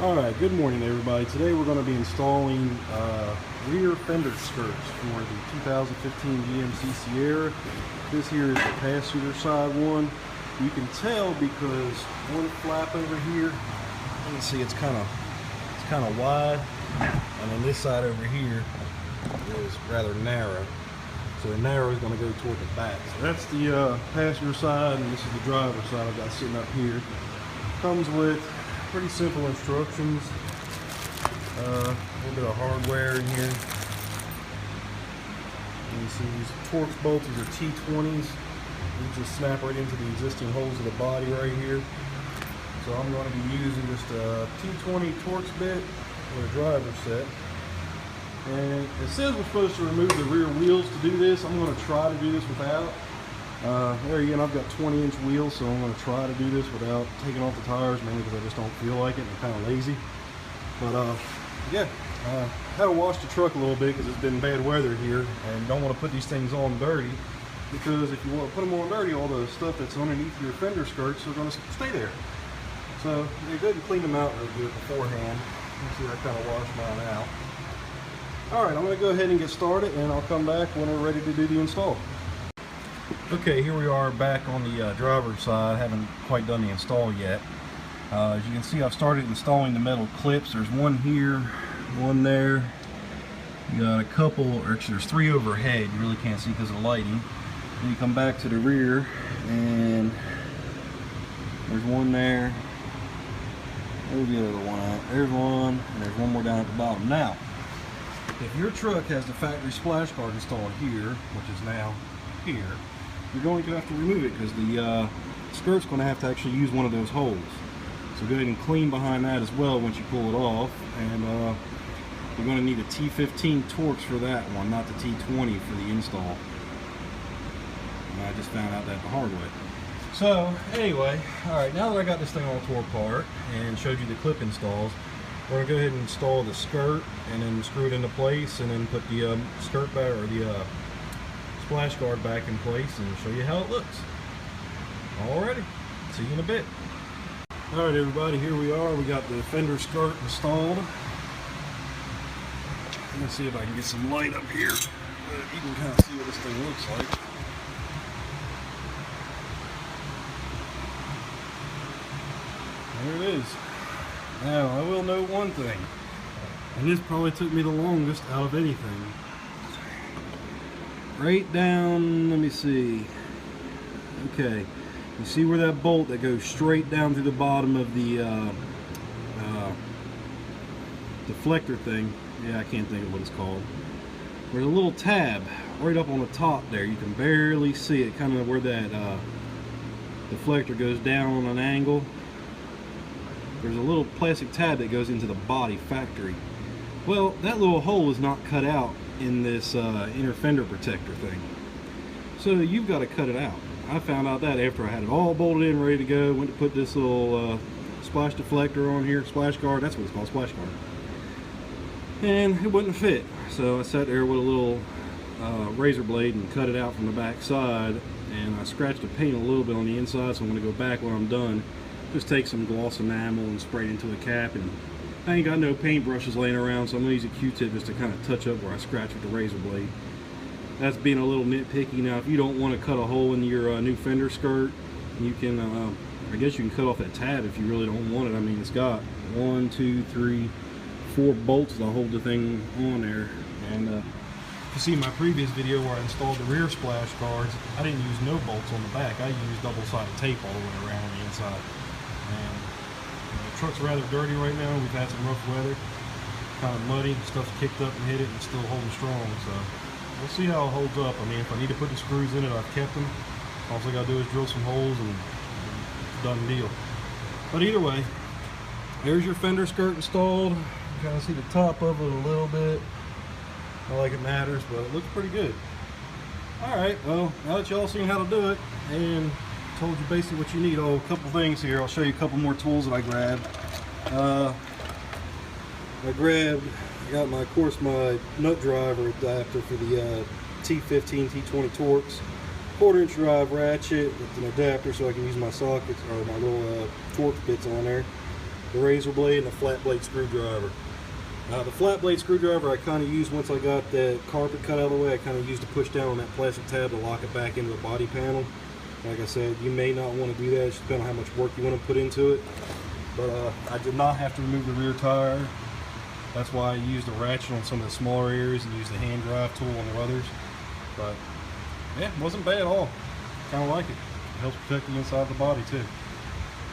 Alright, good morning everybody. Today we're going to be installing rear fender skirts for the 2015 GMC Sierra. This here is the passenger side one. You can tell because one flap over here, you can see it's kind of wide, and then this side over here is rather narrow. So the narrow is going to go toward the back. So that's the passenger side, and this is the driver's side I've got sitting up here. Comes with pretty simple instructions. A little bit of hardware in here. You see these Torx bolts, these are T20s. These just snap right into the existing holes of the body right here. So I'm going to be using just a T20 Torx bit with a driver set. And it says we're supposed to remove the rear wheels to do this. I'm going to try to do this without. There again, I've got 20-inch wheels, so I'm going to try to do this without taking off the tires, mainly because I just don't feel like it and I'm kind of lazy. But yeah, had to wash the truck a little bit because it's been bad weather here, and don't want to put these things on dirty, because if you want to put them on dirty, all the stuff that's underneath your fender skirts are going to stay there. So yeah, go ahead and clean them out real good beforehand. You see I kind of washed mine out. Alright, I'm going to go ahead and get started, and I'll come back when we're ready to do the install. Okay, here we are back on the driver's side. I haven't quite done the install yet. As you can see, I've started installing the metal clips. There's one here, one there. You got a couple, or actually there's three overhead. You really can't see because of the lighting. Then you come back to the rear, and there's one there. Where's the other one at? There's one, and there's one more down at the bottom. Now, if your truck has the factory splash guard installed here, which is now here, you're going to have to remove it because the skirt's going to have to actually use one of those holes. So go ahead and clean behind that as well once you pull it off. And you're going to need a T15 Torx for that one, not the T20 for the install. And I just found out that the hard way. So anyway, alright, now that I got this thing all tore apart and showed you the clip installs, we're going to go ahead and install the skirt and then screw it into place, and then put the skirt back, or the splash guard back in place, and show you how it looks. Alrighty, see you in a bit. Alright everybody, here we are. We got the fender skirt installed. Let me see if I can get some light up here. You can kind of see what this thing looks like. There it is. Now, I will note one thing, and this probably took me the longest out of anything. Right down, let me see. Okay, you see where that bolt that goes straight down through the bottom of the deflector thing? Yeah, I can't think of what it's called. There's a little tab right up on the top there. You can barely see it, kind of where that deflector goes down on an angle. There's a little plastic tab that goes into the body factory. Well, that little hole is not cut out in this inner fender protector thing. So you've got to cut it out. I found out that after I had it all bolted in, ready to go. Went to put this little splash deflector on here, splash guard, that's what it's called, splash guard. And it wouldn't fit. So I sat there with a little razor blade and cut it out from the back side. And I scratched the paint a little bit on the inside, so I'm going to go back when I'm done. Just take some gloss enamel and spray it into a cap, and I ain't got no paint brushes laying around, so I'm going to use a Q-tip just to kind of touch up where I scratch with the razor blade. That's being a little nitpicky. Now, if you don't want to cut a hole in your new fender skirt, you can, I guess you can cut off that tab if you really don't want it. I mean, it's got 1, 2, 3, 4 bolts to hold the thing on there. And if you see my previous video where I installed the rear splash guards, I didn't use no bolts on the back. I used double-sided tape all the way around on the inside. And the truck's rather dirty right now. We've had some rough weather, kind of muddy. Stuff's kicked up and hit it, and still holding strong. So we'll see how it holds up. I mean, if I need to put the screws in it, I've kept them. All I gotta do is drill some holes, and done deal. But either way, there's your fender skirt installed. You kind of see the top of it a little bit. Not like it matters, but it looks pretty good. All right, well, now that y'all seen how to do it, and told you basically what you need. Oh, a couple things here. I'll show you a couple more tools that I grabbed. I got my, of course, my nut driver adapter for the T15, T20 Torx. 1/4-inch drive ratchet with an adapter so I can use my sockets, or my little Torx bits on there. the razor blade and the flat blade screwdriver. The flat blade screwdriver I kind of used once I got that carpet cut out of the way. I kind of used to push down on that plastic tab to lock it back into the body panel. Like I said, you may not want to do that. It just depends on how much work you want to put into it. But I did not have to remove the rear tire. That's why I used a ratchet on some of the smaller areas and used the hand drive tool on the others. But yeah, it wasn't bad at all. Kind of like it. It helps protect the inside of the body too.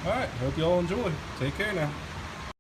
Alright, hope you all enjoy. Take care now.